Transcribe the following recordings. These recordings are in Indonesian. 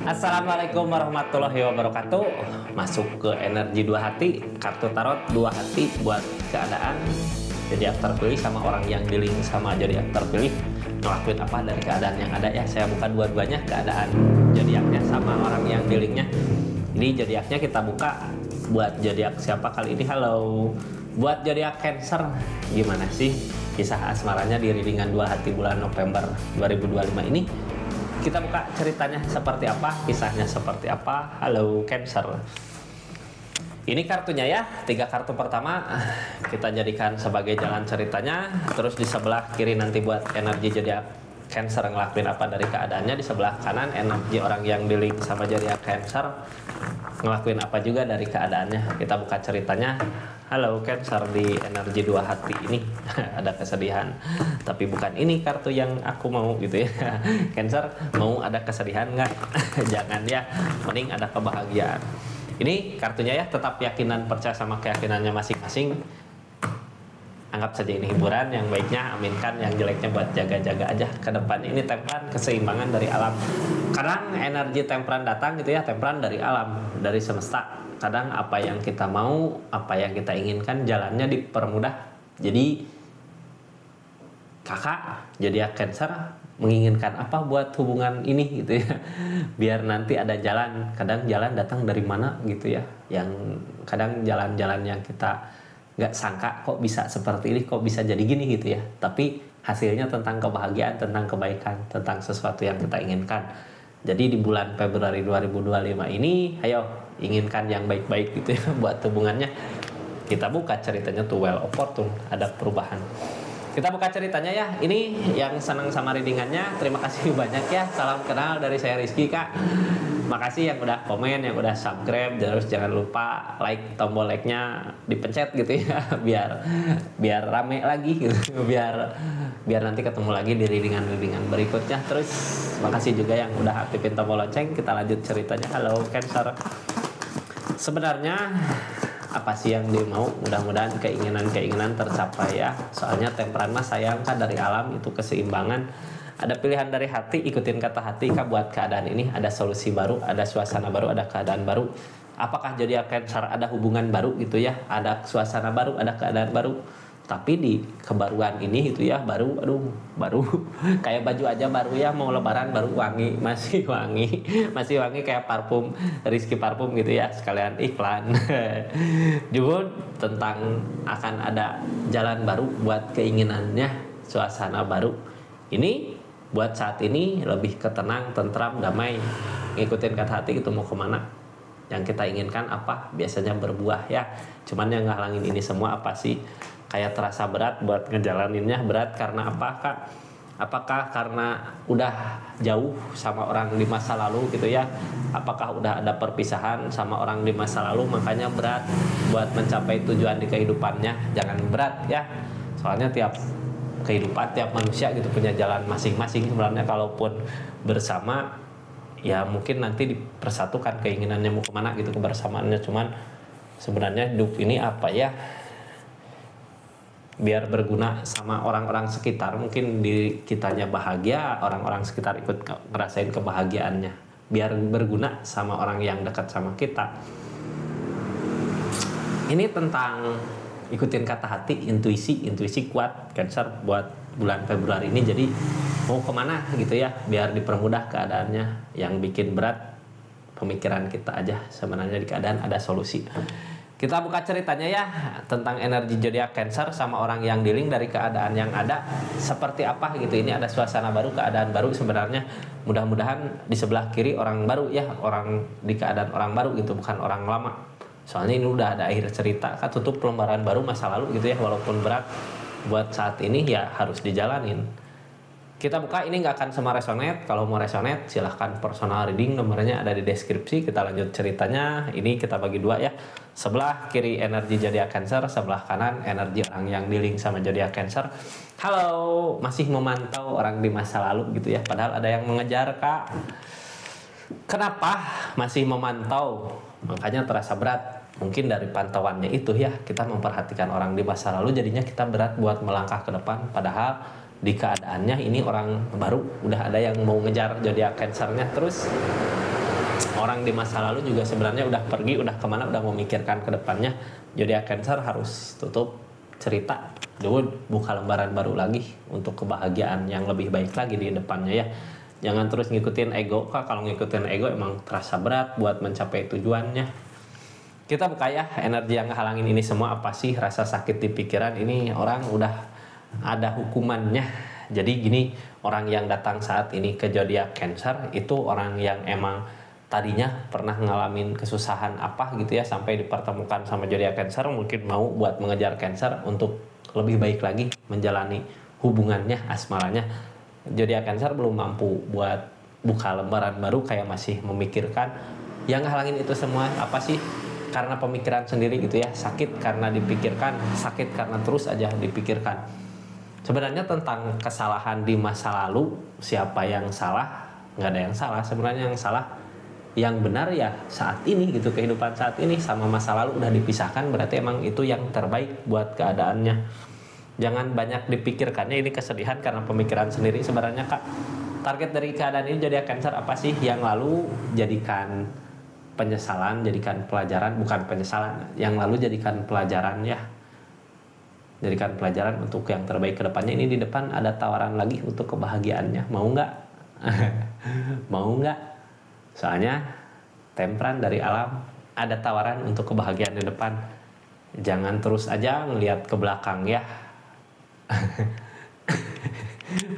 Assalamualaikum warahmatullahi wabarakatuh. Masuk ke energi dua hati, kartu tarot dua hati buat keadaan zodiak terpilih sama orang yang di link sama zodiak terpilih ngelakuin apa dari keadaan yang ada ya. Saya buka dua-duanya, keadaan zodiaknya sama orang yang di linknya. Ini zodiaknya kita buka buat zodiak siapa kali ini? Halo. Buat zodiak Cancer, gimana sih kisah asmaranya di readingan dua hati bulan November 2025 ini? Kita buka ceritanya seperti apa, kisahnya seperti apa. Halo Cancer. Ini kartunya ya, 3 kartu pertama kita jadikan sebagai jalan ceritanya. Terus di sebelah kiri nanti buat energi zodiak Cancer ngelakuin apa dari keadaannya. Di sebelah kanan energi orang yang di link sama zodiak Cancer ngelakuin apa juga dari keadaannya. Kita buka ceritanya. Halo Cancer, di energi dua hati ini ada kesedihan, tapi bukan ini kartu yang aku mau gitu ya. Cancer, mau ada kesedihan nggak? Jangan ya, mending ada kebahagiaan. Ini kartunya ya, tetap yakinan, percaya sama keyakinannya masing-masing. Anggap saja ini hiburan, yang baiknya aminkan, yang jeleknya buat jaga-jaga aja ke depan. Ini temperan, keseimbangan dari alam. Kadang energi temperan datang gitu ya, temperan dari alam, dari semesta. Kadang apa yang kita mau, apa yang kita inginkan, jalannya dipermudah. Jadi kakak jadi Cancer menginginkan apa buat hubungan ini gitu ya, biar nanti ada jalan. Kadang jalan datang dari mana gitu ya, yang kadang jalan-jalan yang kita nggak sangka kok bisa seperti ini, kok bisa jadi gini gitu ya, tapi hasilnya tentang kebahagiaan, tentang kebaikan, tentang sesuatu yang kita inginkan. Jadi di bulan Februari 2025 ini, ayo inginkan yang baik-baik gitu ya buat hubungannya. Kita buka ceritanya tuh well of fortune, ada perubahan. Kita buka ceritanya ya. Ini yang senang sama readingannya, terima kasih banyak ya. Salam kenal dari saya Rizky Kak. Makasih yang udah komen, yang udah subscribe. Terus jangan lupa like, tombol like-nya dipencet gitu ya, biar rame lagi gitu. biar nanti ketemu lagi di readingan berikutnya. Terus makasih juga yang udah aktifin tombol lonceng. Kita lanjut ceritanya. Halo Cancer. Sebenarnya apa sih yang dia mau? Mudah-mudahan keinginan tercapai ya. Soalnya temperan mah sayang kan, dari alam itu keseimbangan. Ada pilihan dari hati, ikutin kata hati Kak buat keadaan ini. Ada solusi baru, ada suasana baru, ada keadaan baru. Apakah jadi Cancer ada hubungan baru gitu ya? Ada suasana baru, ada keadaan baru. Tapi di kebaruan ini gitu ya, baru kayak baju aja baru ya, mau lebaran baru wangi, masih wangi kayak parfum Rizky Parfum gitu ya, sekalian iklan. Juga tentang akan ada jalan baru buat keinginannya, suasana baru. Ini buat saat ini lebih ketenang, tentram, damai. Ngikutin kata hati itu mau kemana, yang kita inginkan apa biasanya berbuah ya. Cuman yang ngehalangin ini semua apa sih? Kayak terasa berat buat ngejalaninnya. Berat karena apa Kak? Apakah karena udah jauh sama orang di masa lalu gitu ya? Apakah udah ada perpisahan sama orang di masa lalu makanya berat buat mencapai tujuan di kehidupannya? Jangan berat ya. Soalnya tiap kehidupan, tiap manusia gitu punya jalan masing-masing. Sebenarnya kalaupun bersama ya mungkin nanti dipersatukan keinginannya mau kemana gitu, kebersamaannya. Cuman sebenarnya hidup ini apa ya, biar berguna sama orang-orang sekitar. Mungkin di kitanya bahagia, orang-orang sekitar ikut ngerasain kebahagiaannya. Biar berguna sama orang yang dekat sama kita. Ini tentang ikutin kata hati, intuisi kuat Cancer buat bulan Februari ini. Jadi mau kemana gitu ya, biar dipermudah keadaannya. Yang bikin berat pemikiran kita aja, sebenarnya di keadaan ada solusi. Kita buka ceritanya ya, tentang energi zodiak Cancer sama orang yang dealing dari keadaan yang ada seperti apa gitu. Ini ada suasana baru, keadaan baru sebenarnya. Mudah-mudahan di sebelah kiri orang baru ya, orang di keadaan orang baru gitu, bukan orang lama. Soalnya ini udah ada akhir cerita, kan tutup lembaran baru masa lalu gitu ya. Walaupun berat buat saat ini ya harus dijalanin. Kita buka, ini nggak akan semua resonate. Kalau mau resonate silahkan personal reading, nomornya ada di deskripsi. Kita lanjut ceritanya. Ini kita bagi dua ya. Sebelah kiri energi zodiak Cancer, sebelah kanan energi orang yang dealing sama zodiak Cancer. Halo, masih memantau orang di masa lalu gitu ya, padahal ada yang mengejar Kak. Kenapa masih memantau? Makanya terasa berat. Mungkin dari pantauannya itu ya, kita memperhatikan orang di masa lalu, jadinya kita berat buat melangkah ke depan. Padahal di keadaannya ini orang baru, udah ada yang mau ngejar zodiak Cancernya. Terus orang di masa lalu juga sebenarnya udah pergi, udah kemana, udah memikirkan ke depannya. Zodiak Cancer harus tutup cerita dulu, buka lembaran baru lagi untuk kebahagiaan yang lebih baik lagi di depannya ya. Jangan terus ngikutin ego Kak. Kalau ngikutin ego emang terasa berat buat mencapai tujuannya. Kita buka ya, energi yang ngehalangin ini semua apa sih? Rasa sakit di pikiran ini orang udah ada hukumannya. Jadi gini, orang yang datang saat ini ke zodiak Cancer itu orang yang emang tadinya pernah ngalamin kesusahan apa gitu ya, sampai dipertemukan sama zodiak Cancer, mungkin mau buat mengejar Cancer untuk lebih baik lagi menjalani hubungannya, asmaranya. Zodiak Cancer belum mampu buat buka lembaran baru, kayak masih memikirkan. Yang ngehalangin itu semua apa sih? Karena pemikiran sendiri gitu ya, sakit karena dipikirkan, sakit karena terus aja dipikirkan. Sebenarnya tentang kesalahan di masa lalu, siapa yang salah? Nggak ada yang salah, sebenarnya yang salah yang benar ya saat ini gitu, kehidupan saat ini sama masa lalu udah dipisahkan, berarti emang itu yang terbaik buat keadaannya. Jangan banyak dipikirkannya, ini kesedihan karena pemikiran sendiri sebenarnya Kak. Target dari keadaan ini zodiak Cancer apa sih? Yang lalu jadikan penyesalan, jadikan pelajaran, bukan penyesalan, yang lalu jadikan pelajaran ya. Jadikan pelajaran untuk yang terbaik ke depannya. Ini di depan ada tawaran lagi untuk kebahagiaannya. Mau nggak? Mau nggak? Soalnya Temperan dari alam, ada tawaran untuk kebahagiaan di depan. Jangan terus aja ngelihat ke belakang ya.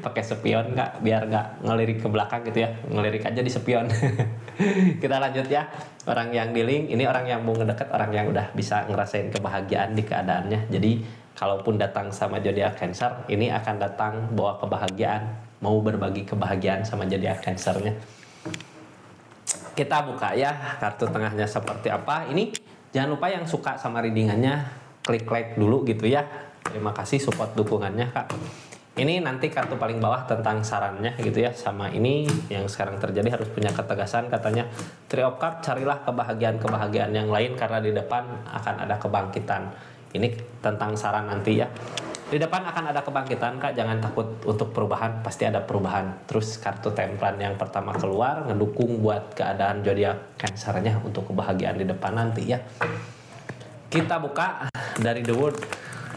Pakai spion nggak, biar nggak ngelirik ke belakang gitu ya, ngelirik aja di spion. Kita lanjut ya. Orang yang di link ini orang yang mau ngedeket, orang yang udah bisa ngerasain kebahagiaan di keadaannya. Jadi kalaupun datang sama zodiak Cancer, ini akan datang bawa kebahagiaan, mau berbagi kebahagiaan sama zodiak Cancernya. Kita buka ya, kartu tengahnya seperti apa. Ini jangan lupa yang suka sama readingannya klik like dulu gitu ya. Terima kasih support dukungannya Kak. Ini nanti kartu paling bawah tentang sarannya gitu ya. Sama ini yang sekarang terjadi harus punya ketegasan, katanya Three of Cups, carilah kebahagiaan yang lain karena di depan akan ada kebangkitan. Ini tentang saran nanti ya. Di depan akan ada kebangkitan Kak, jangan takut untuk perubahan, pasti ada perubahan. Terus kartu Temperan yang pertama keluar ngedukung buat keadaan zodiak Cancernya untuk kebahagiaan di depan nanti ya. Kita buka dari The World.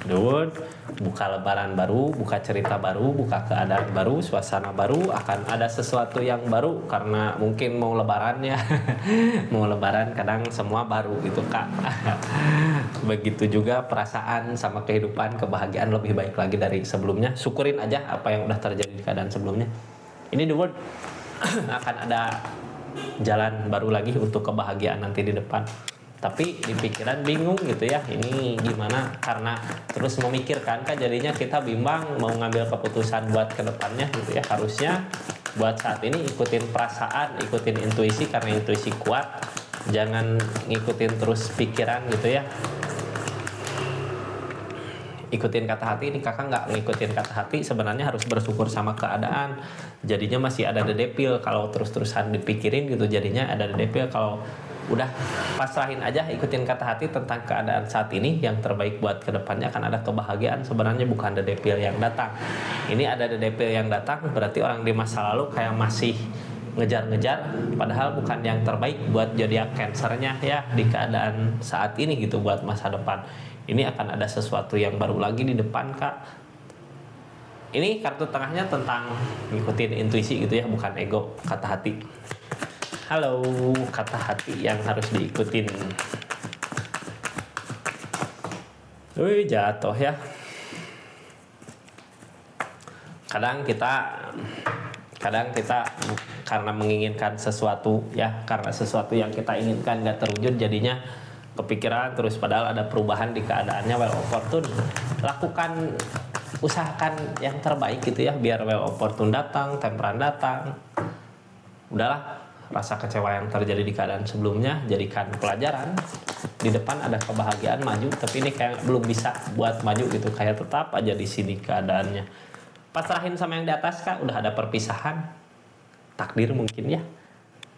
The World, buka lebaran baru, buka cerita baru, buka keadaan baru, suasana baru, akan ada sesuatu yang baru karena mungkin mau lebaran ya. Mau lebaran kadang semua baru gitu Kak. Begitu juga perasaan sama kehidupan, kebahagiaan lebih baik lagi dari sebelumnya. Syukurin aja apa yang udah terjadi di keadaan sebelumnya. Ini The World, akan ada jalan baru lagi untuk kebahagiaan nanti di depan. Tapi di pikiran bingung gitu ya, ini gimana, karena terus memikirkan kan jadinya kita bimbang mau ngambil keputusan buat kedepannya gitu ya. Harusnya buat saat ini ikutin perasaan, ikutin intuisi karena intuisi kuat, jangan ngikutin terus pikiran gitu ya. Ikutin kata hati, ini kakak nggak ngikutin kata hati, sebenarnya harus bersyukur sama keadaan. Jadinya masih ada dedepil kalau terus-terusan dipikirin gitu, jadinya ada dedepil. Kalau udah pasrahin aja, ikutin kata hati tentang keadaan saat ini, yang terbaik buat kedepannya akan ada kebahagiaan. Sebenarnya bukan dedepil yang datang, ini ada dedepil yang datang, berarti orang di masa lalu kayak masih ngejar-ngejar, padahal bukan yang terbaik buat zodiak Cancernya ya di keadaan saat ini gitu buat masa depan. Ini akan ada sesuatu yang baru lagi di depan Kak. Ini kartu tengahnya tentang ngikutin intuisi gitu ya, bukan ego, kata hati. Halo, kata hati yang harus diikutin. Wih, jatuh ya. Kadang kita karena menginginkan sesuatu ya, karena sesuatu yang kita inginkan gak terwujud, jadinya kepikiran terus, padahal ada perubahan di keadaannya. Well opportune, lakukan, usahakan yang terbaik gitu ya, biar well opportune datang, Temperan datang. Udahlah, rasa kecewa yang terjadi di keadaan sebelumnya jadikan pelajaran. Di depan ada kebahagiaan maju, tapi ini kayak belum bisa buat maju gitu, kayak tetap aja di sini keadaannya. Pasrahin sama yang di atas Kak, udah ada perpisahan, takdir mungkin ya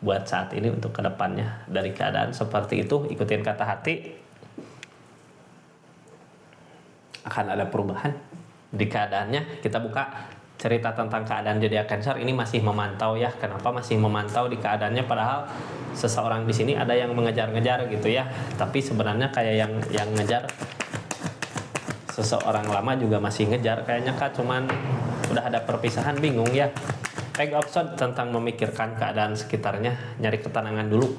buat saat ini untuk kedepannya. Dari keadaan seperti itu, ikutin kata hati, akan ada perubahan di keadaannya. Kita buka cerita tentang keadaan zodiak Cancer ini masih memantau ya. Kenapa masih memantau di keadaannya, padahal seseorang di sini ada yang mengejar-ngejar gitu ya. Tapi sebenarnya kayak yang ngejar seseorang lama juga masih ngejar kayaknya Kak, cuman udah ada perpisahan, bingung ya. Take option tentang memikirkan keadaan sekitarnya, nyari ketenangan dulu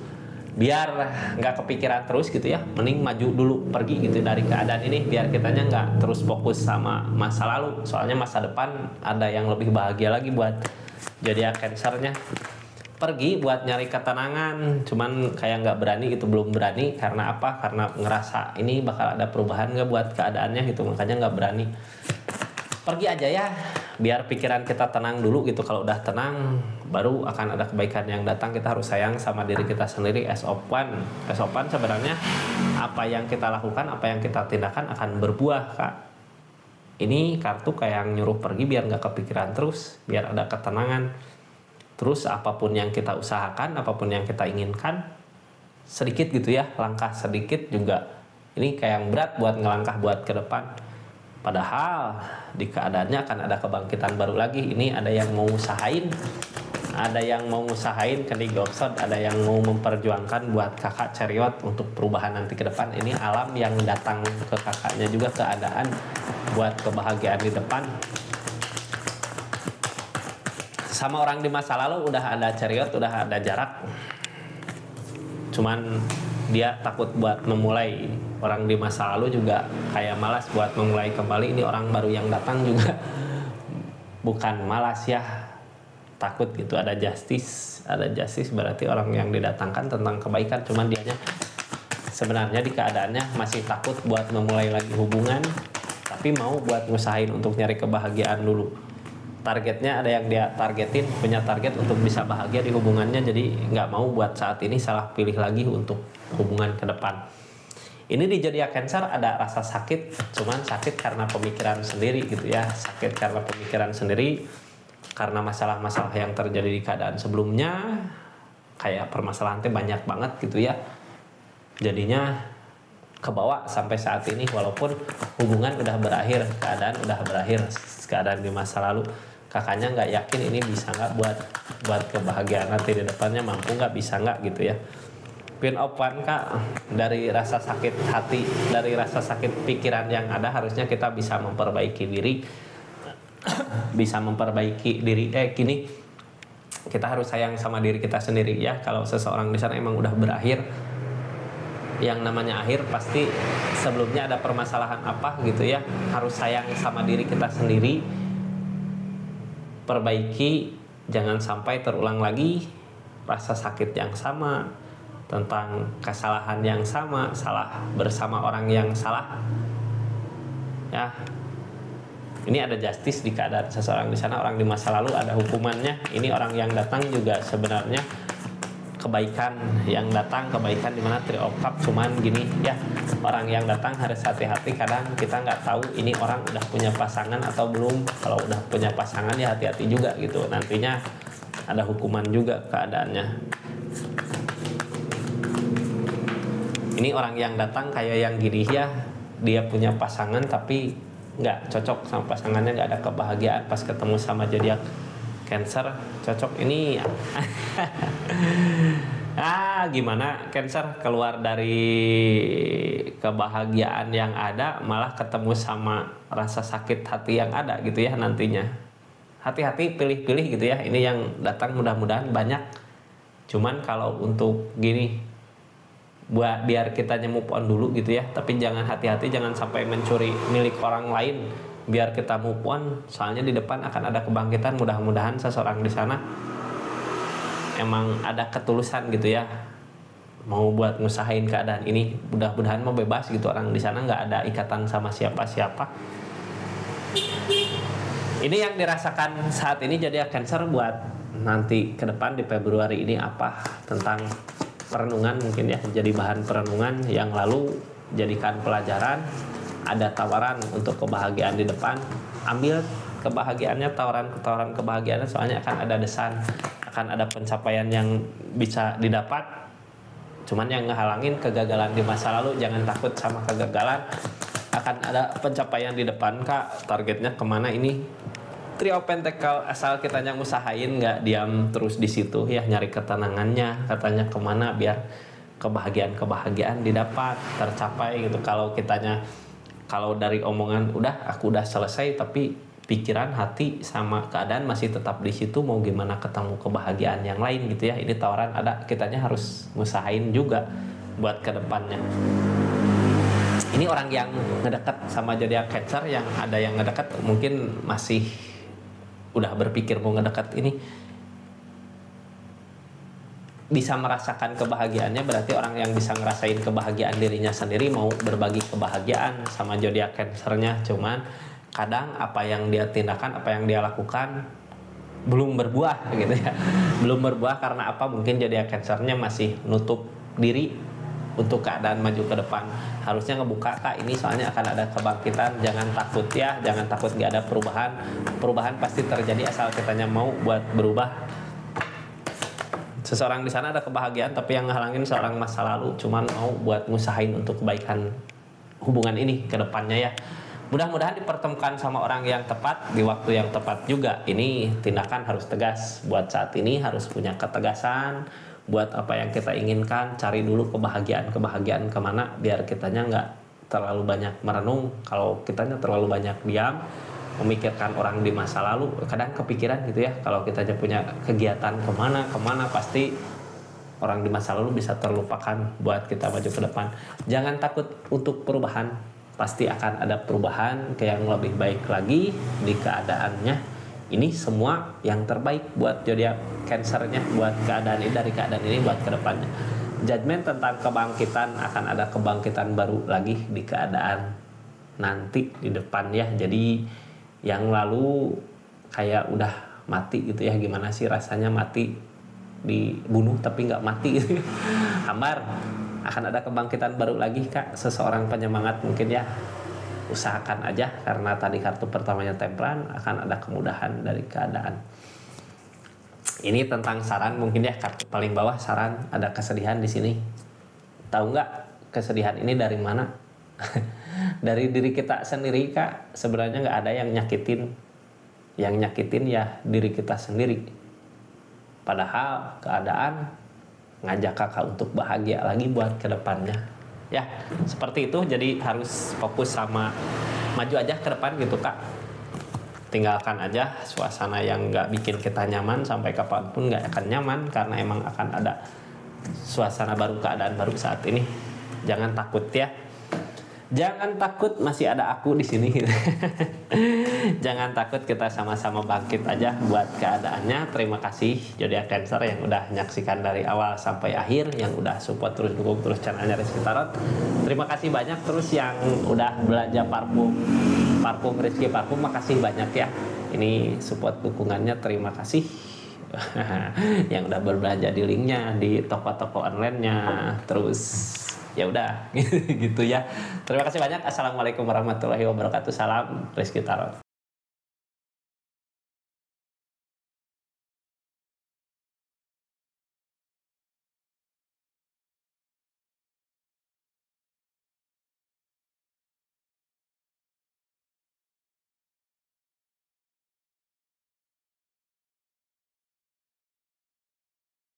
biar nggak kepikiran terus gitu ya. Mending maju dulu, pergi gitu dari keadaan ini biar kitanya nggak terus fokus sama masa lalu, soalnya masa depan ada yang lebih bahagia lagi buat zodiak Cancernya. Pergi buat nyari ketenangan, cuman kayak nggak berani gitu, belum berani. Karena apa? Karena ngerasa ini bakal ada perubahan nggak buat keadaannya gitu, makanya nggak berani. Pergi aja ya, biar pikiran kita tenang dulu gitu. Kalau udah tenang, baru akan ada kebaikan yang datang. Kita harus sayang sama diri kita sendiri. As of one sebenarnya apa yang kita lakukan, apa yang kita tindakan akan berbuah Kak. Ini kartu kayak nyuruh pergi biar nggak kepikiran terus, biar ada ketenangan. Terus apapun yang kita usahakan, apapun yang kita inginkan, sedikit gitu ya, langkah sedikit juga ini kayak yang berat buat ngelangkah buat ke depan. Padahal di keadaannya akan ada kebangkitan baru lagi. Ini ada yang mau usahain, ada yang mau usahain ke Gopsod, ada yang mau memperjuangkan buat kakak Chariot untuk perubahan nanti ke depan. Ini alam yang datang ke kakaknya juga, keadaan buat kebahagiaan di depan. Sama orang di masa lalu udah ada Chariot, udah ada jarak, cuman dia takut buat memulai. Orang di masa lalu juga kayak malas buat memulai kembali. Ini orang baru yang datang juga bukan malas ya, takut gitu. Ada justice berarti orang yang didatangkan tentang kebaikan, cuman dianya sebenarnya di keadaannya masih takut buat memulai lagi hubungan, tapi mau buat ngusahain untuk nyari kebahagiaan dulu. Targetnya ada yang dia targetin, punya target untuk bisa bahagia di hubungannya, jadi nggak mau buat saat ini salah pilih lagi untuk hubungan ke depan. Ini di zodiak Cancer ada rasa sakit, cuman sakit karena pemikiran sendiri gitu ya. Sakit karena pemikiran sendiri, karena masalah-masalah yang terjadi di keadaan sebelumnya, kayak permasalahan banyak banget gitu ya. Jadinya kebawa sampai saat ini, walaupun hubungan udah berakhir, keadaan udah berakhir, keadaan di masa lalu. Kakaknya nggak yakin ini bisa nggak buat kebahagiaan nanti di depannya, mampu nggak, bisa nggak gitu ya. Queen of Wands Kak, dari rasa sakit hati, dari rasa sakit pikiran yang ada, harusnya kita bisa memperbaiki diri. Bisa memperbaiki diri. Gini, kita harus sayang sama diri kita sendiri ya. Kalau seseorang di sana emang udah berakhir, yang namanya akhir pasti sebelumnya ada permasalahan apa gitu ya. Harus sayang sama diri kita sendiri, perbaiki, jangan sampai terulang lagi rasa sakit yang sama, tentang kesalahan yang sama, salah bersama orang yang salah ya. Ini ada justice di keadaan seseorang di sana. Orang di masa lalu ada hukumannya. Ini orang yang datang juga sebenarnya kebaikan yang datang, kebaikan dimana Three of Cups. Cuman gini ya, orang yang datang harus hati-hati. Kadang kita nggak tahu ini orang udah punya pasangan atau belum. Kalau udah punya pasangan ya hati-hati juga gitu, nantinya ada hukuman juga keadaannya. Ini orang yang datang kayak yang gini ya, dia punya pasangan tapi nggak cocok sama pasangannya, nggak ada kebahagiaan. Pas ketemu sama zodiak Cancer cocok ini ya. Gimana Cancer keluar dari kebahagiaan yang ada malah ketemu sama rasa sakit hati yang ada gitu ya nantinya. Hati-hati, pilih-pilih gitu ya. Ini yang datang mudah-mudahan banyak. Cuman kalau untuk gini, buat biar kita move on dulu gitu ya, tapi jangan hati-hati, jangan sampai mencuri milik orang lain biar kita move on, soalnya di depan akan ada kebangkitan. Mudah-mudahan seseorang di sana emang ada ketulusan gitu ya, mau buat ngusahain keadaan ini. Mudah-mudahan mau bebas gitu, orang di sana nggak ada ikatan sama siapa-siapa. Ini yang dirasakan saat ini zodiak Cancer buat nanti ke depan di Februari ini apa, tentang perenungan mungkin ya, jadi bahan perenungan yang lalu, jadikan pelajaran. Ada tawaran untuk kebahagiaan di depan, ambil kebahagiaannya, tawaran kebahagiaannya, soalnya akan ada desan, akan ada pencapaian yang bisa didapat. Cuman yang ngehalangin kegagalan di masa lalu, jangan takut sama kegagalan, akan ada pencapaian di depan Kak. Targetnya kemana ini? Trio Pentacle asal kitanya ngusahain nggak diam terus di situ ya, nyari ketenangannya, katanya kemana biar kebahagiaan didapat tercapai gitu. Kalau dari omongan aku udah selesai tapi pikiran, hati sama keadaan masih tetap di situ, mau gimana ketemu kebahagiaan yang lain gitu ya. Ini tawaran ada, kitanya harus ngusahain juga buat kedepannya. Ini orang yang ngedekat sama zodiak Cancer, yang ada yang ngedekat mungkin masih udah berpikir mau ngedekat, ini bisa merasakan kebahagiaannya, berarti orang yang bisa ngerasain kebahagiaan dirinya sendiri mau berbagi kebahagiaan sama zodiak Cancernya. Cuman kadang apa yang dia tindakan, apa yang dia lakukan belum berbuah gitu ya. Belum berbuah karena apa? Mungkin zodiak Cancernya masih nutup diri untuk keadaan maju ke depan. Harusnya ngebuka, Kak, ini soalnya akan ada kebangkitan, jangan takut ya, jangan takut gak ada perubahan. Perubahan pasti terjadi asal kitanya mau buat berubah. Seseorang di sana ada kebahagiaan tapi yang ngehalangin seorang masa lalu, cuman mau buat ngusahain untuk kebaikan hubungan ini ke depannya ya. Mudah-mudahan dipertemukan sama orang yang tepat di waktu yang tepat juga. Ini tindakan harus tegas. Buat saat ini harus punya ketegasan. Buat apa yang kita inginkan, cari dulu kebahagiaan kemana, biar kitanya nggak terlalu banyak merenung. Kalau kitanya terlalu banyak diam, memikirkan orang di masa lalu, kadang kepikiran gitu ya. Kalau kitanya punya kegiatan kemana pasti orang di masa lalu bisa terlupakan buat kita maju ke depan. Jangan takut untuk perubahan, pasti akan ada perubahan ke yang lebih baik lagi di keadaannya. Ini semua yang terbaik buat zodiak Cancernya, buat keadaan ini, dari keadaan ini buat kedepannya. Judgment tentang kebangkitan, akan ada kebangkitan baru lagi di keadaan nanti di depan ya. Jadi yang lalu kayak udah mati gitu ya, gimana sih rasanya mati, dibunuh tapi nggak mati gitu. Hambar, akan ada kebangkitan baru lagi, Kak. Seseorang penyemangat mungkin ya, usahakan aja, karena tadi kartu pertamanya Temperan, akan ada kemudahan dari keadaan. Ini tentang saran mungkin ya, kartu paling bawah saran, ada kesedihan di sini. Tahu nggak kesedihan ini dari mana? Dari diri kita sendiri, Kak. Sebenarnya nggak ada yang nyakitin. Yang nyakitin ya diri kita sendiri. Padahal keadaan ngajak Kakak untuk bahagia lagi buat kedepannya. Ya, seperti itu. Jadi harus fokus sama maju aja ke depan gitu, Kak. Tinggalkan aja suasana yang nggak bikin kita nyaman, sampai kapanpun nggak akan nyaman, karena emang akan ada suasana baru, keadaan baru saat ini. Jangan takut ya. Jangan takut, masih ada aku di sini. Jangan takut, kita sama-sama bangkit aja buat keadaannya. Terima kasih zodiak Cancer yang udah nyaksikan dari awal sampai akhir, yang udah support terus, dukung terus channelnya Rizky Tarot. Terima kasih banyak terus yang udah belanja parfum Rizky Parfum, makasih banyak ya. Ini support dukungannya, terima kasih. Yang udah berbelanja di linknya, di toko-toko online-nya, terus ya udah gitu ya. Terima kasih banyak. Assalamualaikum warahmatullahi wabarakatuh. Salam Rizky Tarot.